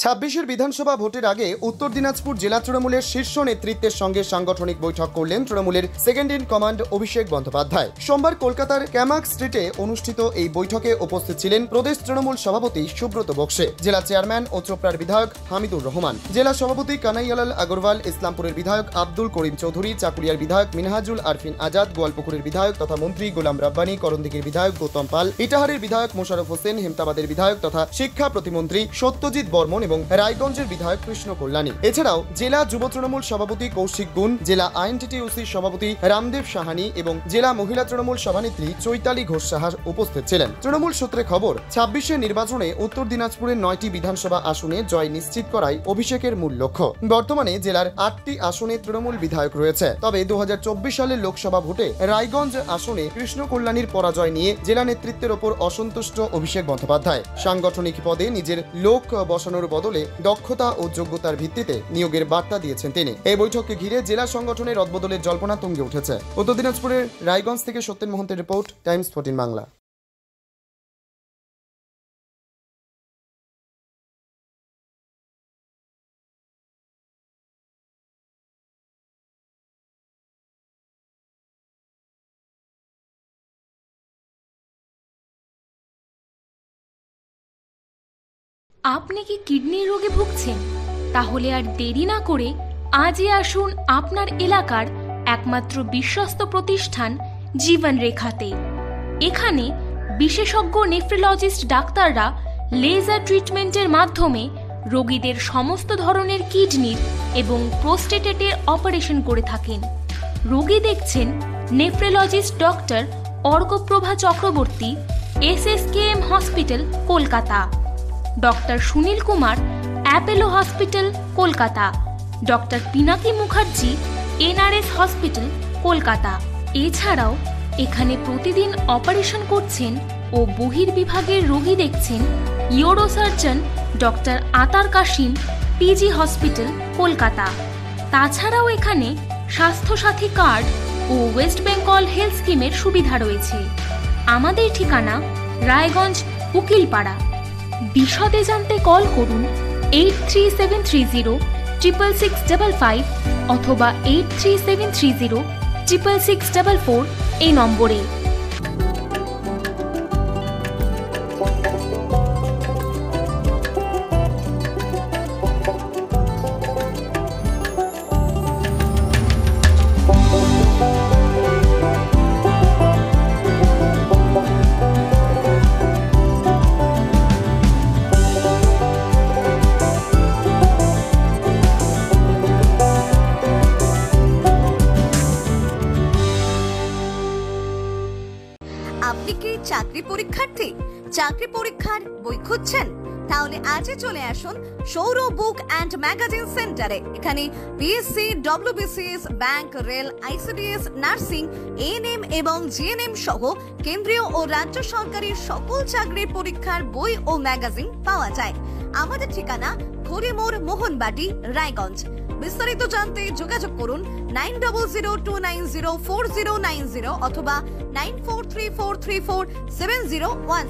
26 বিধানসভা ভোটের আগে উত্তর দিনাজপুর জেলা তৃণমূলের শীর্ষ নেতৃত্বের সঙ্গে সাংগঠনিক বৈঠক করলেন তৃণমূলের second in command Abhishek Bandyopadhyay. সোমবার কলকাতার ক্যামাক স্ট্রিটে অনুষ্ঠিত এই বৈঠকে উপস্থিত ছিলেন প্রদেশ তৃণমূল সভাপতি সুব্রত বক্সে, জেলা চেয়ারম্যান ও চোপড়ার বিধায়ক হামিদুর রহমান, জেলা সভাপতি কানাইয়ালাল আগরওয়াল, ইসলামপুরের বিধায়ক আব্দুল করিম চৌধুরী, চাকুলিয়ার বিধায়ক মিনহাজুল আরফিন আজাদ, গোয়ালপুকুরের বিধায়ক তথা মন্ত্রী গোলাম রাব্বানি, করণদিঘির বিধায়ক গৌতম পাল, ইটাহারের বিধায়ক মোশাররফ হোসেন, হেমতাবাদের বিধায়ক তথা শিক্ষা প্রতিমন্ত্রী সত্যজিৎ বর্মন এবং রায়গঞ্জের বিধায়ক কৃষ্ণ কল্যাণী। এছাড়াও জেলা যুব তৃণমূল সভাপতি কৌশিক গুণ, জেলা আইএনটিটিইউসি সভাপতি রামদেব সাহানি এবং জেলা মহিলা তৃণমূল সভানেত্রী চৈতালি ঘোষ সাহা উপস্থিত ছিলেন। তৃণমূল সূত্রে খবর, 26 নির্বাচনে উত্তর দিনাজপুরের 9টি বিধানসভা আসনে জয় নিশ্চিত করাই অভিষেকের মূল লক্ষ্য। বর্তমানে জেলার 8টি আসনে তৃণমূল বিধায়ক রয়েছে। তবে 2024 সালের লোকসভা ভোটে রায়গঞ্জ আসনে কৃষ্ণ কল্যাণীর পরাজয় নিয়ে জেলা নেতৃত্বের ওপর অসন্তুষ্ট অভিষেক বন্দ্যোপাধ্যায়। সাংগঠনিক পদে নিজের লোক বসানোর বদলে দক্ষতা ও যোগ্যতার ভিত্তিতে নিয়োগের বার্তা দিয়েছেন তিনি। এই বৈঠককে ঘিরে জেলা সংগঠনের রদবদলের জল্পনা তুঙ্গে উঠেছে। উত্তর দিনাজপুরের রায়গঞ্জ থেকে সত্যেন মহন্তের রিপোর্ট, টাইমস 14 বাংলা। আপনি কি কিডনি রোগে ভুগছেন? তাহলে আর দেরি না করে আজই আসুন আপনার এলাকার একমাত্র বিশ্বস্ত প্রতিষ্ঠান জীবন রেখাতে। এখানে বিশেষজ্ঞ নেফ্রোলজিস্ট ডাক্তাররা লেজার ট্রিটমেন্টের মাধ্যমে রোগীদের সমস্ত ধরনের কিডনির এবং প্রোস্টেটেটের অপারেশন করে থাকেন। রোগী দেখছেন nephrologist doctor Arkaprabha Chakraborty, SSKM hospital, Kolkata; doctor Sunil Kumar, Apollo hospital, Kolkata; doctor Pinaki Mukherjee, NRS hospital, Kolkata. এছাড়াও এখানে প্রতিদিন অপারেশন করছেন ও বহির্বিভাগের রোগী দেখছেন ইউরোসার্জন ডক্টর আতার কাশিম, PG হসপিটাল, কলকাতা। তাছাড়াও এখানে স্বাস্থ্যসাথী কার্ড ও ওয়েস্ট বেঙ্গল হেলথ স্কিমের সুবিধা রয়েছে। আমাদের ঠিকানা রায়গঞ্জ, উকিলপাড়া। বিশদে জানতে কল করুন 8373066655 অথবা 8373066644 এই নম্বরে। আপনি কি চাকরি পরীক্ষার্থী? চাকরি পরীক্ষার বই খুঁজছেন? তাহলে আজই চলে আসুন সৌরভ বুক অ্যান্ড ম্যাগাজিন সেন্টারে। এখানে PSC, WBCS, bank, rail, ICDS, nursing, ANM এবং GNM সহ কেন্দ্রীয় ও রাজ্য সরকারি সকল চাকরির পরীক্ষার বই ও ম্যাগাজিন পাওয়া যায়। আমাদের ঠিকানা খড়িমোড়, মোহনবাটি, রায়গঞ্জ। বিস্তারিত জানতে যোগাযোগ করুন 9002904090 অথবা 9434347010।